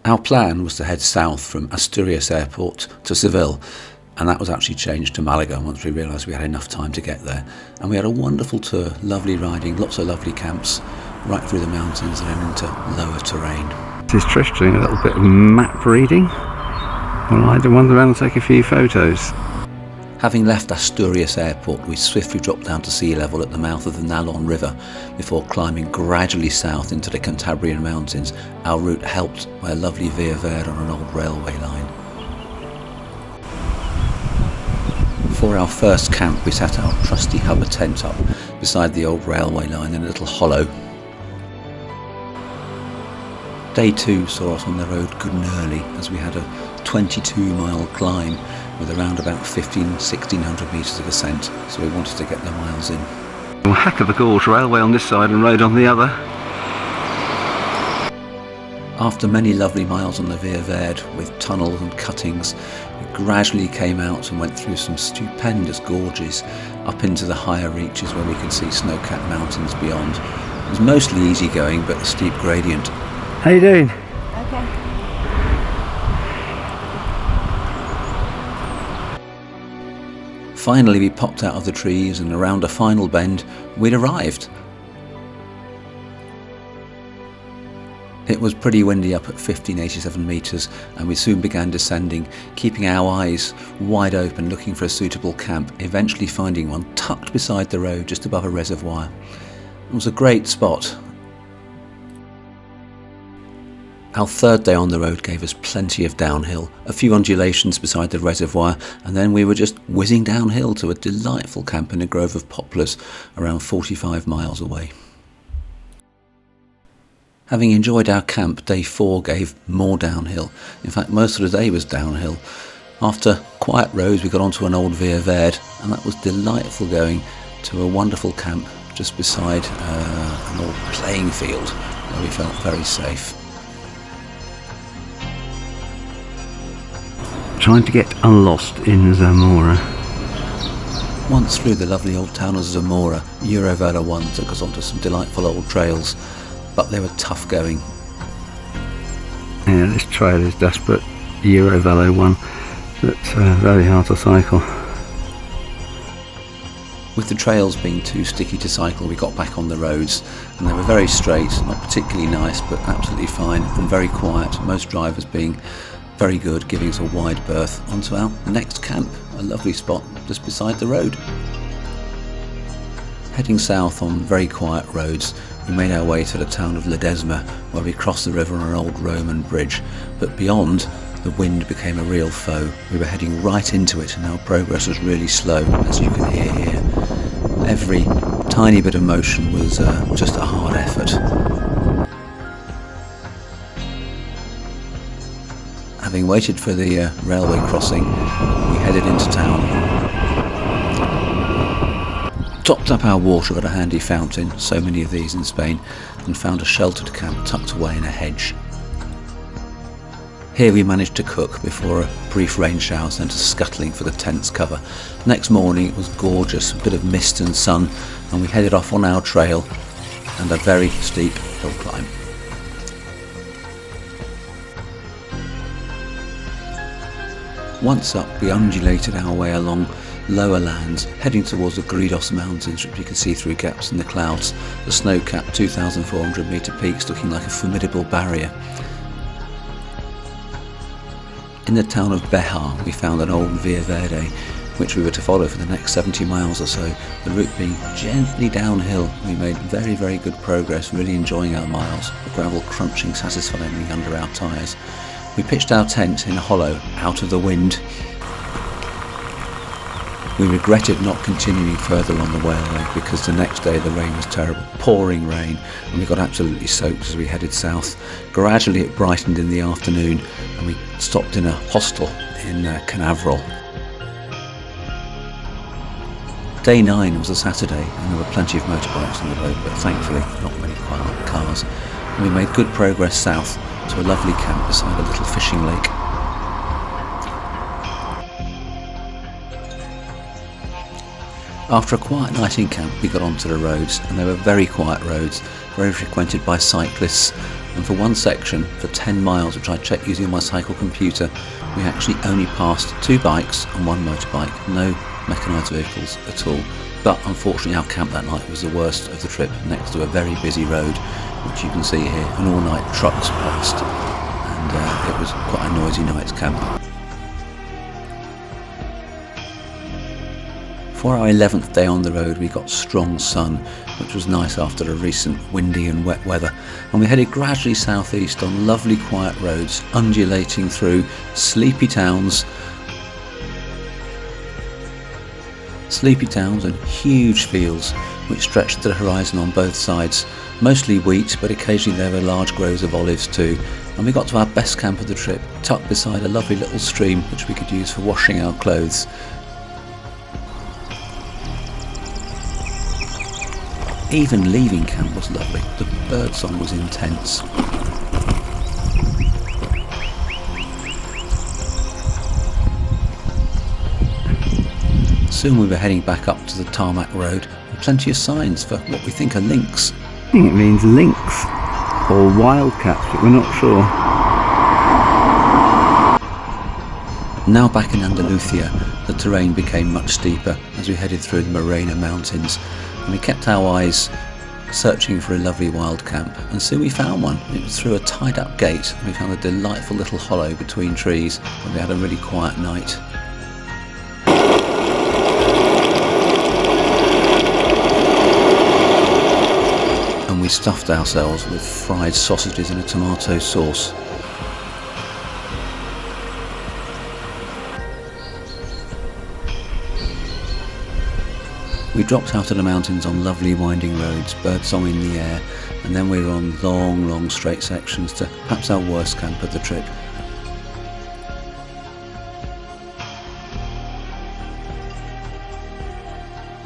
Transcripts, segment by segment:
Our plan was to head south from Asturias airport to Seville, and that was actually changed to Malaga once we realised we had enough time to get there. And we had a wonderful tour, lovely riding, lots of lovely camps, right through the mountains and then into lower terrain. This is Trish doing a little bit of map reading while I wander around and take a few photos. Having left Asturias airport, we swiftly dropped down to sea level at the mouth of the Nalón River before climbing gradually south into the Cantabrian mountains, our route helped by a lovely via verde on an old railway line. For our first camp, we set our trusty Hubba tent up beside the old railway line in a little hollow. Day 2 saw us on the road good and early as we had a 22-mile climb with around about 1600 metres of ascent, so we wanted to get the miles in. Well, heck of a gorge, railway on this side and road on the other. After many lovely miles on the Via Verde with tunnels and cuttings, we gradually came out and went through some stupendous gorges up into the higher reaches where we could see snow-capped mountains beyond. It was mostly easy going, but a steep gradient. How you doing? Okay. Finally we popped out of the trees and around a final bend we'd arrived. It was pretty windy up at 1587 metres and we soon began descending, keeping our eyes wide open looking for a suitable camp, eventually finding one tucked beside the road just above a reservoir. It was a great spot. Our third day on the road gave us plenty of downhill, a few undulations beside the reservoir, and then we were just whizzing downhill to a delightful camp in a grove of poplars around 45 miles away. Having enjoyed our camp, day 4 gave more downhill. In fact, most of the day was downhill. After quiet roads, we got onto an old Via Verde, and that was delightful going to a wonderful camp just beside an old playing field where we felt very safe. Trying to get unlost in Zamora. Once through the lovely old town of Zamora, Eurovelo 1 took us onto some delightful old trails, but they were tough going. Yeah, this trail is desperate. Eurovelo 1, that's very hard to cycle. With the trails being too sticky to cycle, we got back on the roads, and they were very straight, not particularly nice, but absolutely fine and very quiet, most drivers being very good, giving us a wide berth onto our next camp, a lovely spot just beside the road. Heading south on very quiet roads, we made our way to the town of Ledesma, where we crossed the river on an old Roman bridge, but beyond, the wind became a real foe. We were heading right into it and our progress was really slow, as you can hear here. Every tiny bit of motion was just a hard effort. Having waited for the railway crossing, we headed into town. Topped up our water at a handy fountain, so many of these in Spain, and found a sheltered camp tucked away in a hedge. Here we managed to cook before a brief rain shower sent us scuttling for the tent's cover. Next morning it was gorgeous, a bit of mist and sun, and we headed off on our trail and a very steep hill climb. Once up, we undulated our way along lower lands, heading towards the Gredos Mountains, which we could see through gaps in the clouds, the snow-capped 2,400 metre peaks looking like a formidable barrier. In the town of Bejar, we found an old Via Verde, which we were to follow for the next 70 miles or so, the route being gently downhill. We made very, very good progress, really enjoying our miles, the gravel crunching satisfyingly under our tyres. We pitched our tent in a hollow, out of the wind. We regretted not continuing further on the railway because the next day the rain was terrible, pouring rain, and we got absolutely soaked as we headed south. Gradually it brightened in the afternoon and we stopped in a hostel in Canaveral. Day 9 was a Saturday and there were plenty of motorbikes on the road, but thankfully not many cars. And we made good progress south to a lovely camp beside a little fishing lake. After a quiet night in camp, we got onto the roads, and they were very quiet roads, very frequented by cyclists, and for one section, for 10 miles, which I checked using my cycle computer, we actually only passed 2 bikes and 1 motorbike, no mechanised vehicles at all. But unfortunately our camp that night was the worst of the trip, next to a very busy road, which you can see here, and all night trucks passed, and it was quite a noisy night's camp. For our 11th day on the road, we got strong sun, which was nice after a recent windy and wet weather, and we headed gradually southeast on lovely quiet roads, undulating through sleepy towns and huge fields which stretched to the horizon on both sides, mostly wheat, but occasionally there were large groves of olives too. And we got to our best camp of the trip, tucked beside a lovely little stream which we could use for washing our clothes. Even leaving camp was lovely. The birdsong was intense. Soon we were heading back up to the tarmac road, with plenty of signs for what we think are lynx. I think it means lynx or wildcats, but we're not sure. Now back in Andalusia, the terrain became much steeper as we headed through the Morena Mountains, and we kept our eyes searching for a lovely wild camp, and soon we found one. It was through a tied up gate, and we found a delightful little hollow between trees, and we had a really quiet night. And we stuffed ourselves with fried sausages and a tomato sauce. We dropped out of the mountains on lovely winding roads, birdsong in the air, and then we were on long straight sections to perhaps our worst camp of the trip.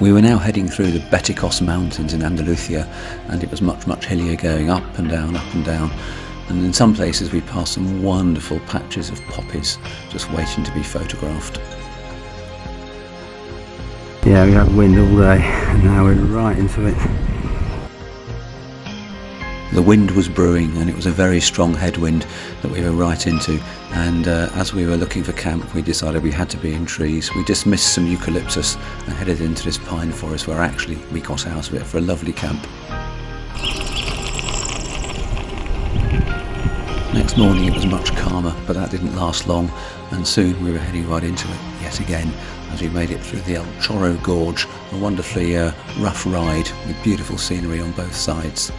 We were now heading through the Beticos Mountains in Andalusia, and it was much hillier, going up and down, and in some places we passed some wonderful patches of poppies just waiting to be photographed. Yeah, we had wind all day, and now we're right into it. The wind was brewing, and it was a very strong headwind that we were right into, and as we were looking for camp, we decided we had to be in trees. We dismissed some eucalyptus and headed into this pine forest, where actually we got out of it for a lovely camp. Next morning it was much calmer, but that didn't last long, and soon we were heading right into it yet again as we made it through the El Chorro Gorge, a wonderfully rough ride with beautiful scenery on both sides.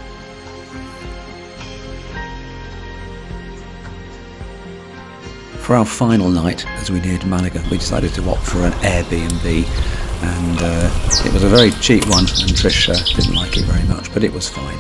For our final night, as we neared Malaga, we decided to opt for an Airbnb, and it was a very cheap one, and Trish didn't like it very much, but it was fine.